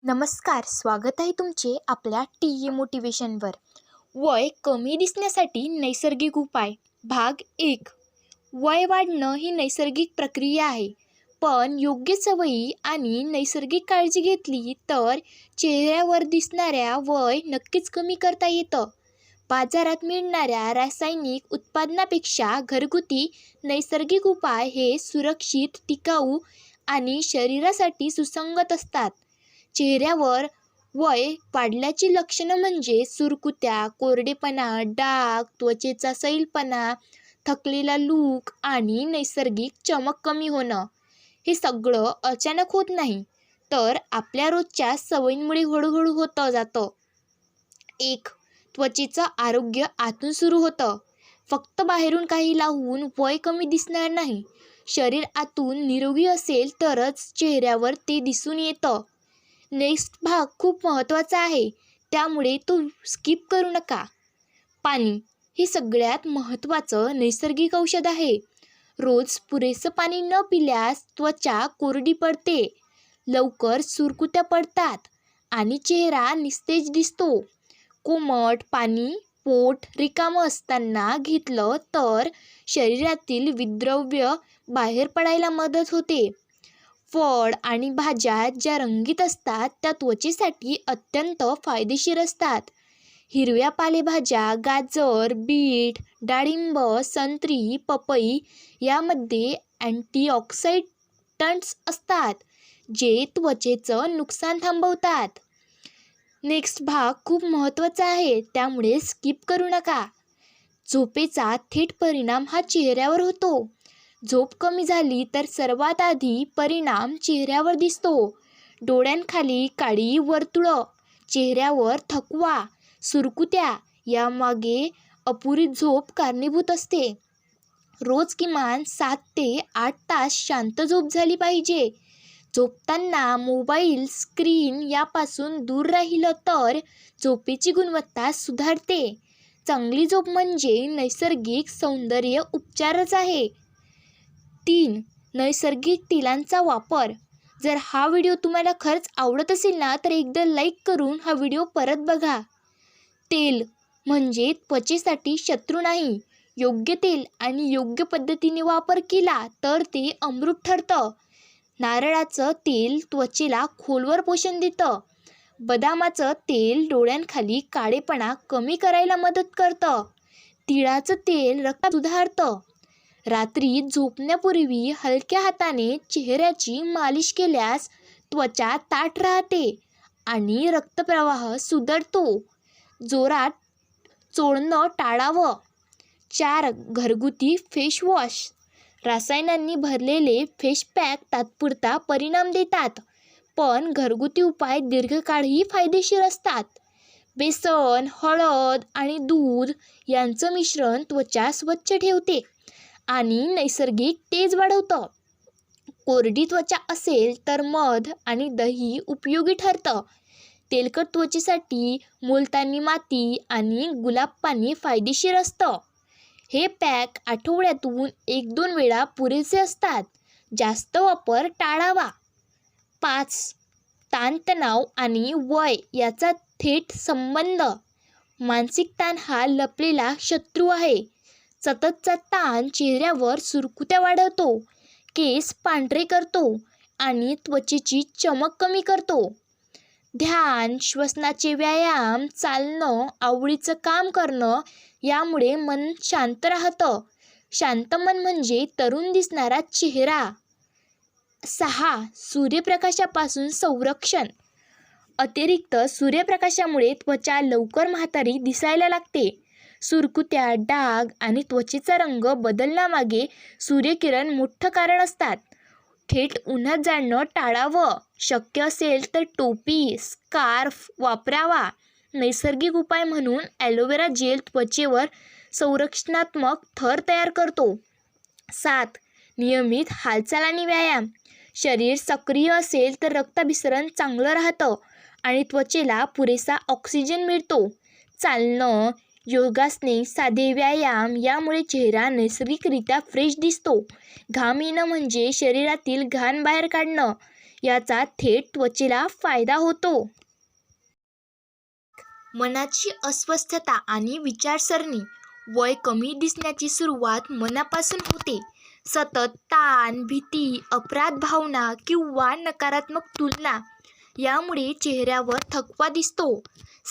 नमस्कार, स्वागत आहे तुमचे आपल्या टी मोटिवेशनवर. वय कमी दिसण्यासाठी नैसर्गिक उपाय भाग 1. वय वाढणं ही नैसर्गिक प्रक्रिया आहे, पण योग्य सवयी आणि नैसर्गिक काळजी घेतली तर चेहऱ्यावर दिसणाऱ्या वय नक्कीच कमी करता येतं. बाजारात मिळणाऱ्या रासायनिक उत्पादनापेक्षा घरगुती नैसर्गिक उपाय हे सुरक्षित, टिकाऊ आणि शरीरासाठी सुसंगत असतात. चेहऱ्यावर वय वाढल्याची लक्षणं म्हणजे सुरकुत्या, कोरडेपणा, डाग, त्वचेचा सैलपणा, थकलेला लूक आणि नैसर्गिक चमक कमी होणं. हे सगळं अचानक होत नाही, तर आपल्या रोजच्या सवयींमुळे हळूहळू होतं जातं. 1. त्वचेचं आरोग्य आतून सुरू होतं. फक्त बाहेरून काही लावून वय कमी दिसणार नाही. शरीर आतून निरोगी असेल तरच चेहऱ्यावर ते दिसून येतं. नेक्स्ट भाग खूप महत्त्वाचा आहे, त्यामुळे तो स्किप करू नका. पाणी हे सगळ्यात महत्त्वाचं नैसर्गिक औषध आहे. रोज पुरेसं पाणी न पिल्यास त्वचा कोरडी पडते, लवकर सुरकुत्या पडतात आणि चेहरा निस्तेज दिसतो. कोमट पाणी पोट रिकामं असताना घेतलं तर शरीरातील विद्रव्य बाहेर पडायला मदत होते. फळ आणि भाज्या ज्या रंगीत असतात त्या त्वचेसाठी अत्यंत फायदेशीर असतात. हिरव्या पालेभाज्या, गाजर, बीट, डाळिंब, संत्री, पपई यामध्ये अँटीऑक्सिडंट्स असतात, जे त्वचेचं नुकसान थांबवतात. नेक्स्ट भाग खूप महत्त्वाचा आहे, त्यामुळे स्किप करू नका. झोपेचा थेट परिणाम हा चेहऱ्यावर होतो. झोप कमी झाली तर सर्वात आधी परिणाम चेहऱ्यावर दिसतो. डोळ्यांखाली काळी वर्तुळं, चेहऱ्यावर थकवा, सुरकुत्या यामागे अपुरी झोप कारणीभूत असते. रोज किमान 7 ते 8 तास शांत झोप झाली पाहिजे. झोपताना मोबाईल स्क्रीन यापासून दूर राहिलं तर झोपेची गुणवत्ता सुधारते. चांगली झोप म्हणजे नैसर्गिक सौंदर्य उपचारच आहे. 3. नैसर्गिक तेलांचा वापर. जर हा व्हिडिओ तुम्हाला खरंच आवडत असेल ना, तर एकदा लाईक करून हा व्हिडिओ परत बघा. तेल म्हणजे त्वचेसाठी शत्रू नाही. योग्य तेल आणि योग्य पद्धतीने वापर केला तर ते अमृत ठरतं. नारळाचं तेल त्वचेला खोलवर पोषण देतं. बदामाचं तेल डोळ्यांखाली काळेपणा कमी करायला मदत करतं. तिळाचं तेल रक्त सुधारतं. रात्री झोपण्यापूर्वी हलक्या हाताने चेहऱ्याची मालिश केल्यास त्वचा ताठ राहते आणि रक्तप्रवाह सुधारतो. जोरात चोळणं टाळावं. 4. घरगुती फेस वॉश. रसायनांनी भरलेले फेस पॅक तात्पुरता परिणाम देतात, पण घरगुती उपाय दीर्घकाळही फायदेशीर असतात. बेसन, हळद आणि दूध यांचं मिश्रण त्वचा स्वच्छ ठेवते आणि नैसर्गिक तेज वाढवतं. कोरडी त्वचा असेल तर मध आणि दही उपयोगी ठरतं. तेलकट त्वचेसाठी मुलतानी माती आणि गुलाब पाणी फायदेशीर असतं. हे पॅक आठवड्यातून 1-2 वेळा पुरेसे असतात. जास्त वापर टाळावा. 5. ताणतणाव आणि वय याचा थेट संबंध. मानसिक ताण हा लपलेला शत्रू आहे. सततचा ताण चेहऱ्यावर सुरकुत्या वाढवतो, केस पांढरे करतो आणि त्वचेची चमक कमी करतो. ध्यान, श्वसनाचे व्यायाम, चालणं, आवडीचं काम करणं यामुळे मन शांत राहतं. शांत मन म्हणजे तरुण दिसणारा चेहरा. 6. सूर्यप्रकाशापासून संरक्षण. अतिरिक्त सूर्यप्रकाशामुळे त्वचा लवकर म्हातारी दिसायला लागते. सुरकुत्या, डाग आणि त्वचेचा रंग बदलण्यामागे सूर्यकिरण मोठं कारण असतात. थेट उन्हात जाणं टाळावं. शक्य असेल तर टोपी, स्कार्फ वापरावा. नैसर्गिक उपाय म्हणून ॲलोवेरा जेल त्वचेवर संरक्षणात्मक थर तयार करतो. 7. नियमित हालचाल आणि व्यायाम. शरीर सक्रिय असेल तर रक्ताभिसरण चांगलं राहतं आणि त्वचेला पुरेसा ऑक्सिजन मिळतो. चालणं, योगासने, साधे व्यायाम यामुळे चेहरा नैसर्गिकरित्या फ्रेश दिसतो. घाम येणं म्हणजे शरीरातील घाण बाहेर काढणं. याचा थेट त्वचेला फायदा होतो. मनाची अस्वस्थता आणि विचारसरणी. वय कमी दिसण्याची सुरुवात मनापासून होते. सतत ताण, भीती, अपराध भावना किंवा नकारात्मक तुलना यामुळे चेहऱ्यावर थकवा दिसतो.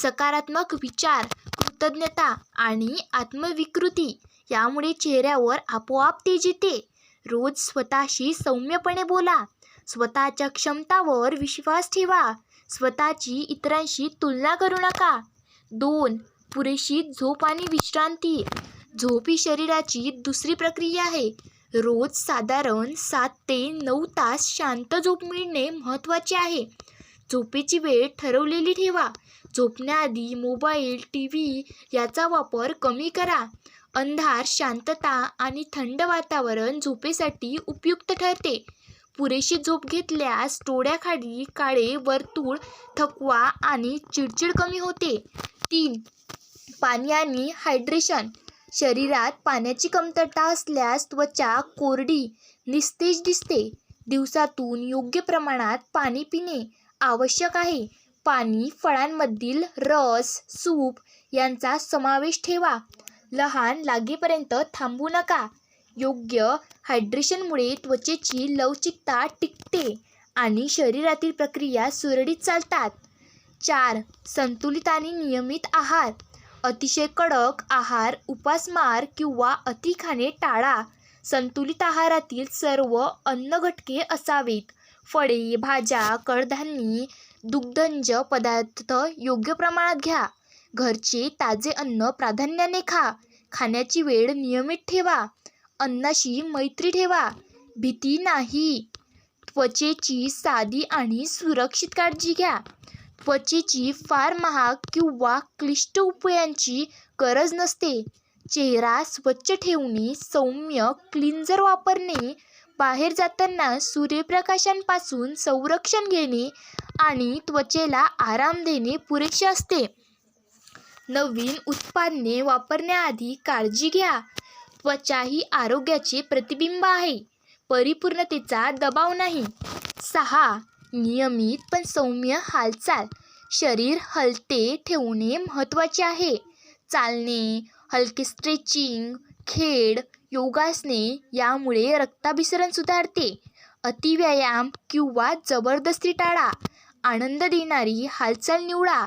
सकारात्मक विचार, कृतज्ञता आणि आत्मविकृती यामुळे चेहऱ्यावर आपोआप तेज येते. रोज स्वतःशी सौम्यपणे बोला. स्वतःच्या क्षमतावर विश्वास ठेवा. स्वतःची इतरांशी तुलना करू नका. 2. पुरेशी झोप आणि विश्रांती. झोप ही शरीराची दुसरी प्रक्रिया आहे. रोज साधारण 7 ते 9 तास शांत झोप मिळणे महत्त्वाचे आहे. झोपेची वेळ ठरवलेली ठेवा. झोपण्याआधी मोबाईल, टीव्ही याचा वापर कमी करा. अंधार, शांतता आणि थंड वातावरण झोपेसाठी उपयुक्त ठरते. पुरेशी झोप घेतल्यास डोळ्याखाली काळे वर्तुळ, थकवा आणि चिडचिड कमी होते. 3. पाणी आणि हायड्रेशन. शरीरात पाण्याची कमतरता असल्यास त्वचा कोरडी, निस्तेज दिसते. दिवसातून योग्य प्रमाणात पाणी पिणे आवश्यक आहे. पाणी, फळांमधील रस, सूप यांचा समावेश ठेवा. लहान लागेपर्यंत थांबू नका. योग्य हायड्रेशनमुळे त्वचेची लवचिकता टिकते आणि शरीरातील प्रक्रिया सुरळीत चालतात. 4. संतुलित आणि नियमित आहार. अतिशय कडक आहार, उपासमार किंवा अति खाणे टाळा. संतुलित आहारातील सर्व अन्न घटके असावेत. फळे, भाज्या, कडधान्ये, दुग्धजन्य पदार्थ योग्य प्रमाणात घ्या. घरचे ताजे अन्न प्राधान्याने खा. खाण्याची वेळ नियमित ठेवा. अन्नाशी मैत्री ठेवा. भीती नाही. त्वचेची साधी आणि सुरक्षित काळजी घ्या. त्वचेची फार महाग किंवा क्लिष्ट उपायांची गरज नसते. चेहरा स्वच्छ ठेवणे, सौम्य क्लिन्झर वापरणे, बाहेर जाताना सूर्यप्रकाशापासून संरक्षण घेणे आणि त्वचेला आराम देणे पुरेसे असते. नवीन उत्पादने वापरण्याआधी काळजी घ्या. त्वचा ही आरोग्याचे प्रतिबिंब आहे, परिपूर्णतेचा दबाव नाही. 6. नियमित पण सौम्य हालचाल. शरीर हलते ठेवणे महत्त्वाचे आहे. चालणे, हलके स्ट्रेचिंग, खेळ, योगासने यामुळे रक्ताभिसरण सुधारते. अतिव्यायाम किंवा जबरदस्ती टाळा. आनंद देणारी हालचाल निवडा.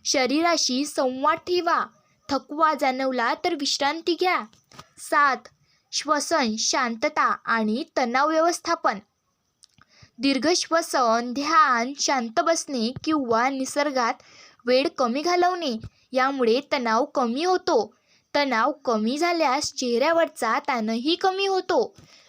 शरीराशी संवाद ठेवा. थकवा जाणवला तर विश्रांती घ्या. 7. श्वसन, शांतता आणि तणाव व्यवस्थापन. दीर्घ श्वसन, ध्यान, शांत बसणे किंवा निसर्गात वेळ कमी घालवणे यामुळे तणाव कमी होतो. तणाव कमी झाल्यास चेहऱ्यावरचा ताणही कमी होतो.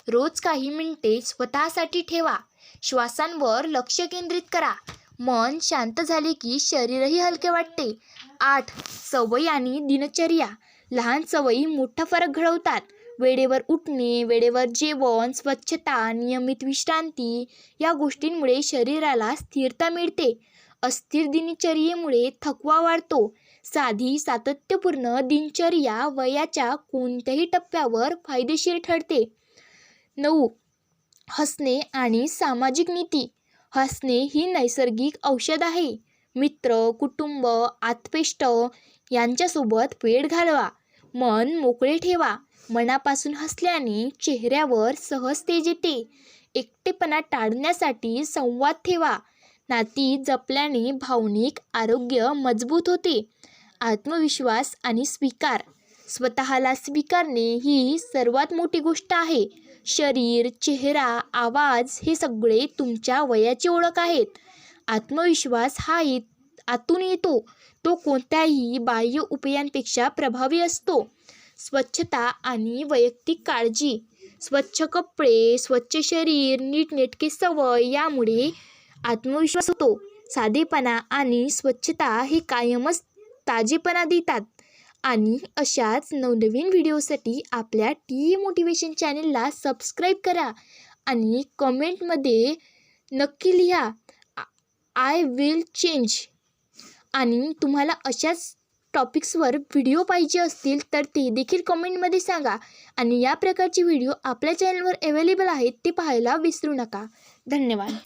रोज काही मिनिटे स्वतःसाठी ठेवा. श्वासांवर लक्ष केंद्रित करा. मन शांत झाले की शरीरही हलके वाटते. 8. सवयी आणि दिनचर्या. लहान सवयी मोठा फरक घडवतात. वेळेवर उठणे, वेळेवर जेवण, स्वच्छता, नियमित विश्रांती या गोष्टींमुळे शरीराला स्थिरता मिळते. अस्थिर दिनचर्येमुळे थकवा वाढतो. साधी, सातत्यपूर्ण दिनचर्या वयाच्या कोणत्याही टप्प्यावर फायदेशीर ठरते. 9. हसणे आणि सामाजिक नीती. हसणे ही नैसर्गिक औषध आहे. मित्र, कुटुंब, आप्तेष्ट यांच्यासोबत वेळ घालवा. मन मोकळे ठेवा. मनापासून हसल्याने चेहऱ्यावर सहज तेज येते. एकटेपणा टाळण्यासाठी संवाद ठेवा. नाती जपल्याने भावनिक आरोग्य मजबूत होते. आत्मविश्वास आणि स्वीकार. स्वतःला स्वीकारणे ही सर्वात मोठी गोष्ट आहे. शरीर, चेहरा, आवाज हे सगळे तुमच्या वयाची ओळख आहेत. आत्मविश्वास हा आतून येतो. तो कोणत्याही बाह्य उपायांपेक्षा प्रभावी असतो. स्वच्छता आणि वैयक्तिक काळजी. स्वच्छ कपडे, स्वच्छ शरीर, नीटनेटके सवय यामुळे आत्मविश्वास होतो. साधेपणा आणि स्वच्छता हे कायमच ताजेपणा देतात. आणि अशाच नवनवीन व्हिडिओसाठी आपल्या टी मोटिवेशन चॅनलला सबस्क्राईब करा आणि कमेंटमध्ये नक्की लिहा आय विल चेंज. आणि तुम्हाला अशाच टॉपिक्सवर व्हिडिओ पाहिजे असतील तर ते देखील कमेंटमध्ये सांगा. आणि या प्रकारचे व्हिडिओ आपल्या चॅनलवर अवेलेबल आहेत ते पाहायला विसरू नका. धन्यवाद.